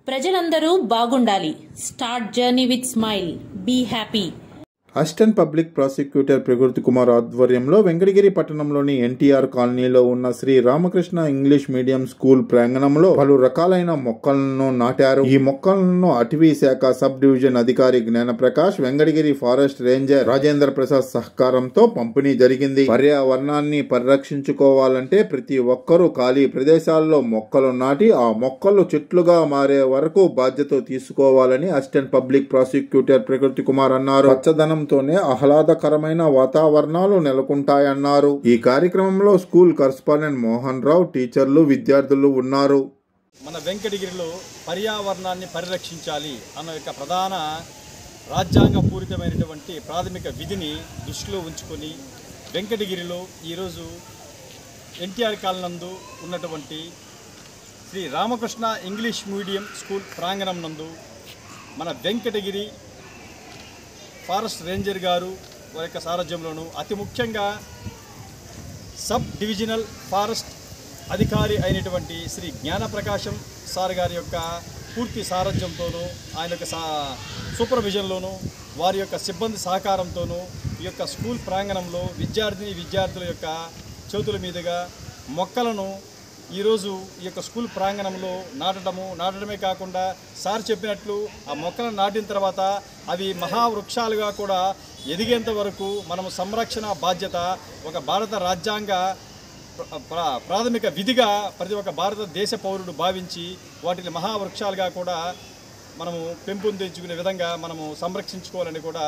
ప్రజలందరూ బాగుండాలి. Start journey with smile. Be happy. Assistant public prosecutor Prakruthi Kumar ఆధ్వర్యంలో వెంకటగిరి పట్టణంలోని ఎన్టీఆర్ కాలనీలో ఉన్న Shri Ramakrishna English medium school ప్రాంగణంలో పలు రకాలైన మొక్కలను నాటారు. ఈ మొక్కలను అటవీ శాఖ సబ్ డివిజన్ అధికారి జ్ఞానప్రకాష్, వెంకటగిరి ఫారెస్ట్ రేంజర్ రాజేంద్ర ప్రసాద్ సహకారంతో పంపిణీ జరిగింది. పర్యావరణాన్ని పరిరక్షించుకోవాలంటే ప్రతి ఒక్కరూ ఖాళీ ప్రదేశాల్లో మొక్కలు నాటి ఆ మొక్కలు చెట్లుగా మారే వరకు బాధ్యత తీసుకోవాలని assistant public prosecutor Prakruthi Kumar అన్నారు. పచ్చదనం తోనే ఆహ్లాదకరమైన వాతావరణాలు నెలకొంటాయన్నారు. ఈ కార్యక్రమంలో స్కూల్ కరస్పాండెంట్ మోహన్ రావు, టీచర్లు, విద్యార్థులు ఉన్నారు. మన వెంకటగిరిలో పర్యావరణాన్ని పరిరక్షించాలి అన్న యొక్క ప్రధాన రాజ్యాంగ పూరితమైనటువంటి ప్రాథమిక విధిని దృష్టిలో ఉంచుకొని వెంకటగిరిలో ఈరోజు ఎన్టీఆర్ కాలనందు ఉన్నటువంటి Shri Ramakrishna English medium school ప్రాంగణం నందు మన వెంకటగిరి ఫారెస్ట్ రేంజర్ గారు వారి యొక్క సారథ్యంలోను అతి ముఖ్యంగా సబ్ డివిజనల్ ఫారెస్ట్ అధికారి అయినటువంటి శ్రీ జ్ఞానప్రకాశం సార్ గారి యొక్క పూర్తి సారథ్యంతోనూ, ఆయన యొక్క సూపర్విజన్లోనూ, వారి యొక్క సిబ్బంది సహకారంతోనూ ఈ యొక్క స్కూల్ ప్రాంగణంలో విద్యార్థుల యొక్క చేతుల మీదుగా మొక్కలను ఈరోజు ఈ యొక్క స్కూల్ ప్రాంగణంలో నాటడమే కాకుండా సార్ చెప్పినట్లు ఆ మొక్కలను నాటిన తర్వాత అవి మహావృక్షాలుగా కూడా ఎదిగేంత వరకు మనము సంరక్షణ బాధ్యత ఒక భారత రాజ్యాంగ ప్రాథమిక విధిగా ప్రతి ఒక్క భారతదేశ పౌరుడు భావించి వాటిని మహావృక్షాలుగా కూడా మనము పెంపొందించుకునే విధంగా మనము సంరక్షించుకోవాలని కూడా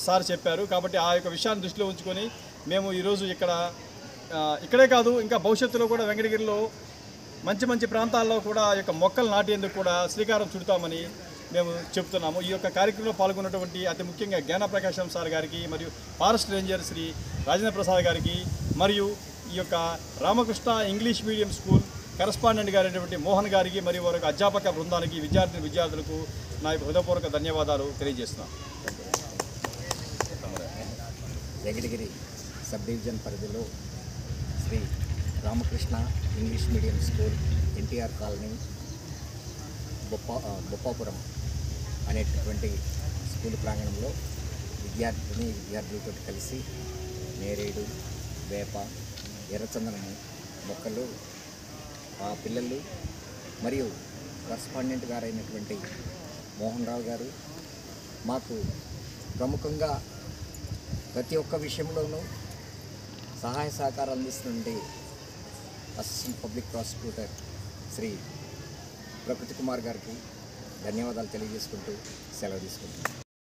సార్ చెప్పారు. కాబట్టి ఆ యొక్క విషయాన్ని దృష్టిలో ఉంచుకొని మేము ఈరోజు ఇక్కడే కాదు, ఇంకా భవిష్యత్తులో కూడా వెంకటగిరిలో మంచి ప్రాంతాల్లో కూడా ఈ యొక్క మొక్కలు నాటేందుకు కూడా శ్రీకారం చుడతామని మేము చెబుతున్నాము. ఈ యొక్క కార్యక్రమంలో పాల్గొన్నటువంటి అతి ముఖ్యంగా జ్ఞానప్రకాశం సార్ గారికి, మరియు ఫారెస్ట్ రేంజర్ శ్రీ రాజేంద్ర ప్రసాద్ గారికి, మరియు ఈ యొక్క Ramakrishna English medium school correspondent గారైనటువంటి మోహన్ గారికి, మరియు వారి అధ్యాపక బృందానికి, విద్యార్థులకు నా యొక్క హృదయపూర్వక ధన్యవాదాలు తెలియజేస్తున్నాను. వెంకటగిరి సబ్ డివిజన్ పరిధిలో Shri Ramakrishna English medium school NTR colony Boppapuram అనేటటువంటి స్కూల్ ప్రాంగణంలో విద్యార్థులతో కలిసి నేరేడు, వేప, ఎర్రచందనము మొక్కలు ఆ పిల్లలు మరియు కరస్పాండెంట్ గారైనటువంటి మోహన్ రావు గారు మాకు ప్రముఖంగా ప్రతి ఒక్క విషయంలోనూ సహాయ సహకారం అందిస్తుండే అసిస్టెంట్ పబ్లిక్ ప్రాసిక్యూటర్ శ్రీ ప్రకృతి కుమార్ గారికి ధన్యవాదాలు తెలియజేసుకుంటూ సెలవు తీసుకుంటున్నాను.